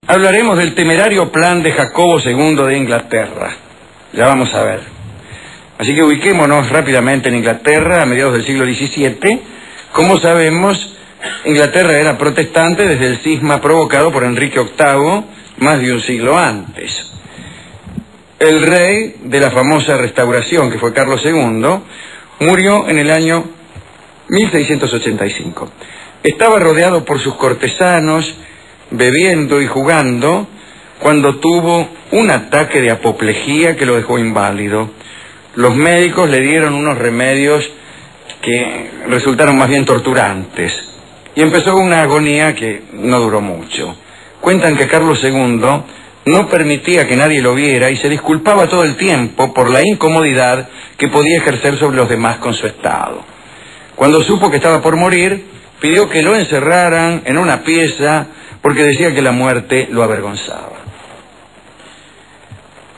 hablaremos del temerario plan de Jacobo II de Inglaterra. Ya vamos a ver. Así que ubiquémonos rápidamente en Inglaterra a mediados del siglo XVII. Como sabemos, Inglaterra era protestante desde el cisma provocado por Enrique VIII más de un siglo antes. El rey de la famosa restauración, que fue Carlos II, murió en el año 1685. Estaba rodeado por sus cortesanos, bebiendo y jugando, cuando tuvo un ataque de apoplejía que lo dejó inválido. Los médicos le dieron unos remedios que resultaron más bien torturantes, y empezó una agonía que no duró mucho. Cuentan que Carlos II no permitía que nadie lo viera y se disculpaba todo el tiempo por la incomodidad que podía ejercer sobre los demás con su estado. Cuando supo que estaba por morir, pidió que lo encerraran en una pieza porque decía que la muerte lo avergonzaba.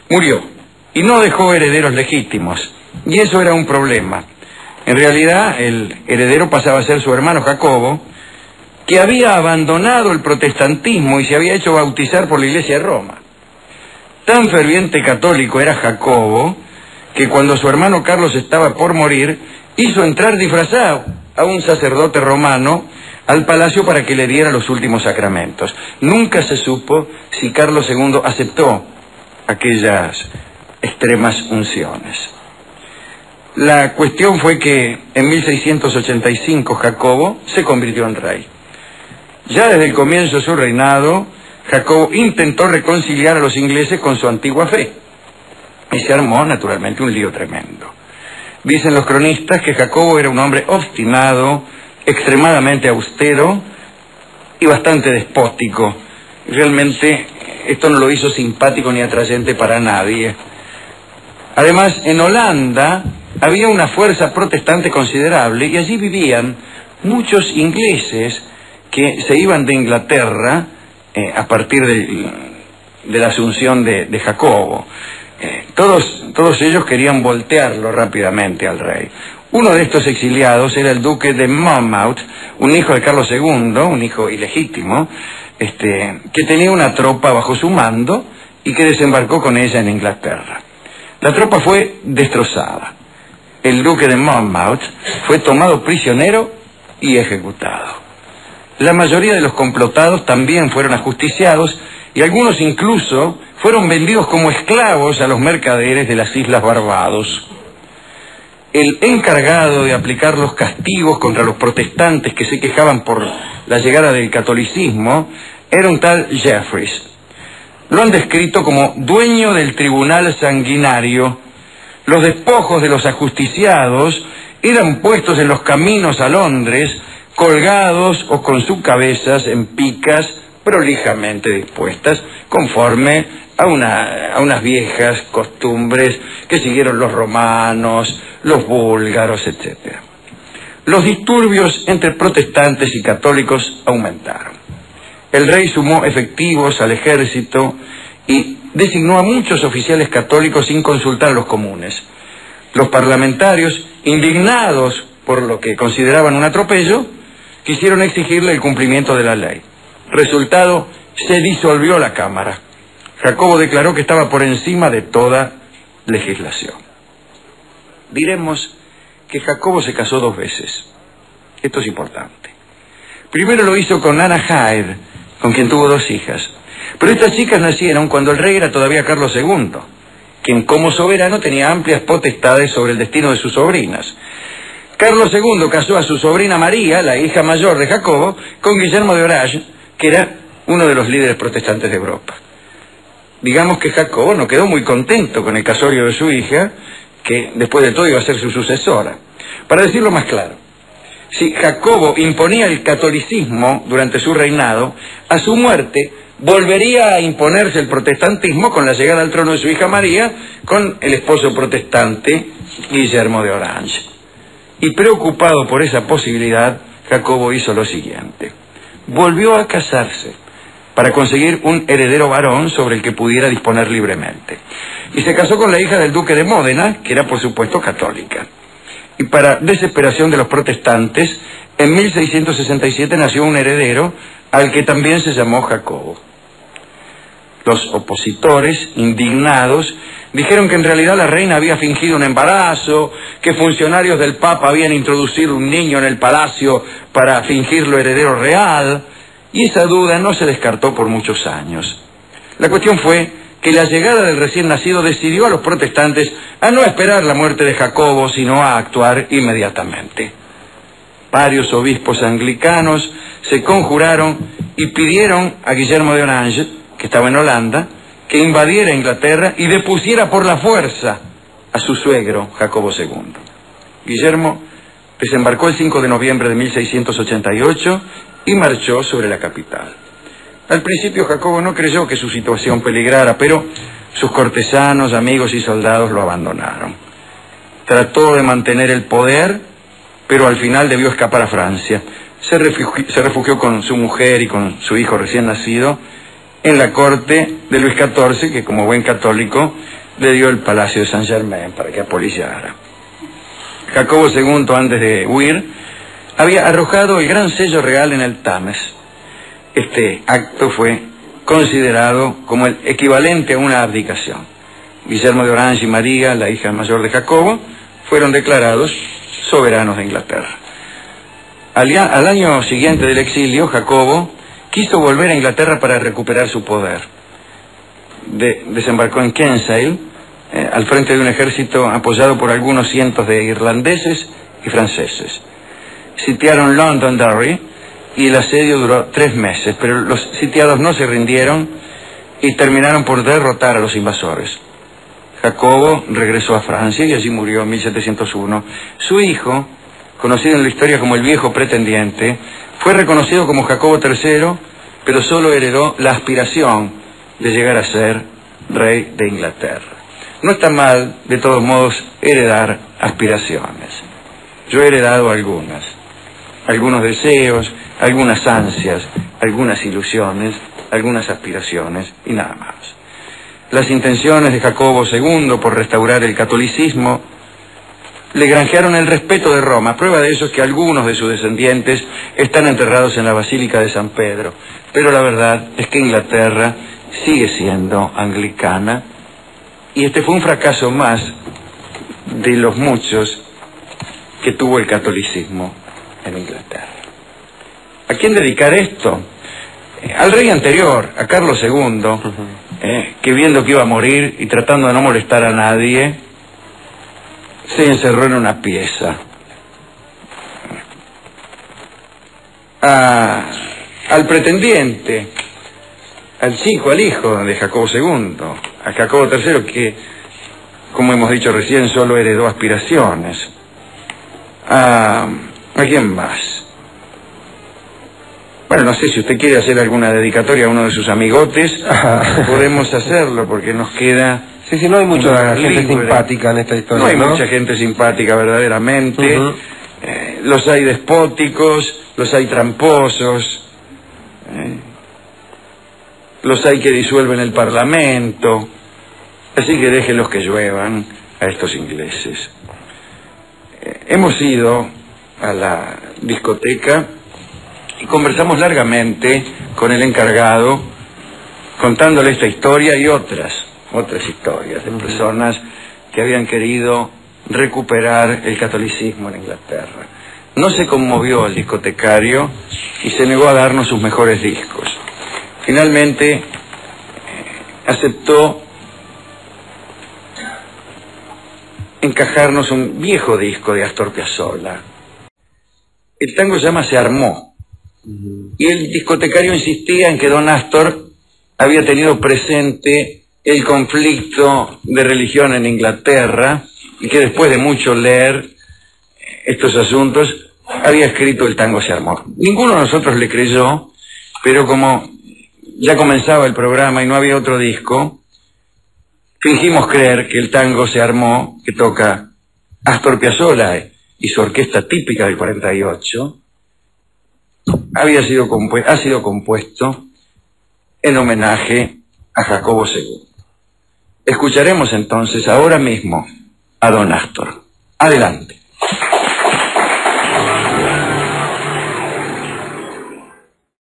Murió y no dejó herederos legítimos, y eso era un problema. En realidad, el heredero pasaba a ser su hermano Jacobo, que había abandonado el protestantismo y se había hecho bautizar por la Iglesia de Roma. Tan ferviente católico era Jacobo, que cuando su hermano Carlos estaba por morir, hizo entrar disfrazado a un sacerdote romano al palacio para que le diera los últimos sacramentos. Nunca se supo si Carlos II aceptó aquellas extremas unciones. La cuestión fue que en 1685 Jacobo se convirtió en rey. Ya desde el comienzo de su reinado, Jacobo intentó reconciliar a los ingleses con su antigua fe, y se armó naturalmente un lío tremendo. Dicen los cronistas que Jacobo era un hombre obstinado, extremadamente austero y bastante despótico. Realmente esto no lo hizo simpático ni atrayente para nadie. Además, en Holanda había una fuerza protestante considerable y allí vivían muchos ingleses que se iban de Inglaterra a partir de la asunción de Jacobo. Todos ellos querían voltearlo rápidamente al rey. Uno de estos exiliados era el duque de Monmouth, un hijo de Carlos II, un hijo ilegítimo, que tenía una tropa bajo su mando y que desembarcó con ella en Inglaterra. La tropa fue destrozada. El duque de Monmouth fue tomado prisionero y ejecutado. La mayoría de los complotados también fueron ajusticiados y algunos incluso fueron vendidos como esclavos a los mercaderes de las Islas Barbados. El encargado de aplicar los castigos contra los protestantes que se quejaban por la llegada del catolicismo era un tal Jeffreys. Lo han descrito como dueño del tribunal sanguinario. Los despojos de los ajusticiados eran puestos en los caminos a Londres, colgados o con sus cabezas en picas prolijamente dispuestas, conforme a unas viejas costumbres que siguieron los romanos, los búlgaros, etc. Los disturbios entre protestantes y católicos aumentaron. El rey sumó efectivos al ejército y designó a muchos oficiales católicos sin consultar a los comunes. Los parlamentarios, indignados por lo que consideraban un atropello, quisieron exigirle el cumplimiento de la ley. Resultado, se disolvió la Cámara. Jacobo declaró que estaba por encima de toda legislación. Diremos que Jacobo se casó 2 veces. Esto es importante. Primero lo hizo con Anna Hyde, con quien tuvo 2 hijas. Pero estas chicas nacieron cuando el rey era todavía Carlos II, quien como soberano tenía amplias potestades sobre el destino de sus sobrinas. Carlos II casó a su sobrina María, la hija mayor de Jacobo, con Guillermo de Orange, que era uno de los líderes protestantes de Europa. Digamos que Jacobo no quedó muy contento con el casorio de su hija, que después de todo iba a ser su sucesora. Para decirlo más claro, si Jacobo imponía el catolicismo durante su reinado, a su muerte volvería a imponerse el protestantismo con la llegada al trono de su hija María, con el esposo protestante Guillermo de Orange. Y preocupado por esa posibilidad, Jacobo hizo lo siguiente. Volvió a casarse para conseguir un heredero varón sobre el que pudiera disponer libremente. Y se casó con la hija del duque de Módena, que era por supuesto católica. Y para desesperación de los protestantes, en 1667 nació un heredero al que también se llamó Jacobo. Los opositores, indignados, dijeron que en realidad la reina había fingido un embarazo, que funcionarios del Papa habían introducido un niño en el palacio para fingirlo heredero real, y esa duda no se descartó por muchos años. La cuestión fue que la llegada del recién nacido decidió a los protestantes a no esperar la muerte de Jacobo, sino a actuar inmediatamente. Varios obispos anglicanos se conjuraron y pidieron a Guillermo de Orange, que estaba en Holanda, que invadiera Inglaterra y depusiera por la fuerza a su suegro, Jacobo II. Guillermo desembarcó el 5 de noviembre de 1688 y marchó sobre la capital. Al principio Jacobo no creyó que su situación peligrara, pero sus cortesanos, amigos y soldados lo abandonaron. Trató de mantener el poder, pero al final debió escapar a Francia. Se refugió con su mujer y con su hijo recién nacido en la corte de Luis XIV, que como buen católico le dio el Palacio de Saint-Germain para que apolillara. Jacobo II, antes de huir, había arrojado el gran sello real en el Tames. Este acto fue considerado como el equivalente a una abdicación. Guillermo de Orange y María, la hija mayor de Jacobo, fueron declarados soberanos de Inglaterra. Al año siguiente del exilio, Jacobo quiso volver a Inglaterra para recuperar su poder. Desembarcó en Kinsale, al frente de un ejército apoyado por algunos cientos de irlandeses y franceses. Sitiaron Londonderry y el asedio duró 3 meses, pero los sitiados no se rindieron y terminaron por derrotar a los invasores. Jacobo regresó a Francia y allí murió en 1701. Su hijo, conocido en la historia como el viejo pretendiente, fue reconocido como Jacobo III, pero solo heredó la aspiración de llegar a ser rey de Inglaterra. No está mal, de todos modos, heredar aspiraciones. Yo he heredado algunos deseos, algunas ansias, algunas ilusiones, algunas aspiraciones y nada más. Las intenciones de Jacobo II por restaurar el catolicismo le granjearon el respeto de Roma. Prueba de eso es que algunos de sus descendientes están enterrados en la Basílica de San Pedro. Pero la verdad es que Inglaterra sigue siendo anglicana y este fue un fracaso más de los muchos que tuvo el catolicismo en Inglaterra. ¿A quién dedicar esto? Al rey anterior, a Carlos II, que viendo que iba a morir y tratando de no molestar a nadie, se encerró en una pieza. Al pretendiente, al hijo de Jacobo II, a Jacobo III, que, como hemos dicho recién, solo heredó aspiraciones. ¿A quién más? Bueno, no sé si usted quiere hacer alguna dedicatoria a uno de sus amigotes, podemos hacerlo, porque nos queda... Sí, no hay mucha gente simpática en esta historia, No hay mucha gente simpática, verdaderamente. Los hay despóticos, los hay tramposos, los hay que disuelven el Parlamento. Así que déjenlos que lluevan a estos ingleses. Hemos ido a la discoteca y conversamos largamente con el encargado, contándole esta historia y otras historias de personas que habían querido recuperar el catolicismo en Inglaterra. No se conmovió el discotecario y se negó a darnos sus mejores discos. Finalmente aceptó encajarnos un viejo disco de Astor Piazzolla. El tango se llama Se Armó, y el discotecario insistía en que don Astor había tenido presente el conflicto de religión en Inglaterra y que después de mucho leer estos asuntos había escrito El tango se armó. Ninguno de nosotros le creyó, pero como ya comenzaba el programa y no había otro disco, fingimos creer que El tango se armó, que toca Astor Piazzolla y su orquesta típica del 48, ha sido compuesto en homenaje a Jacobo II. Escucharemos entonces ahora mismo a don Astor. Adelante.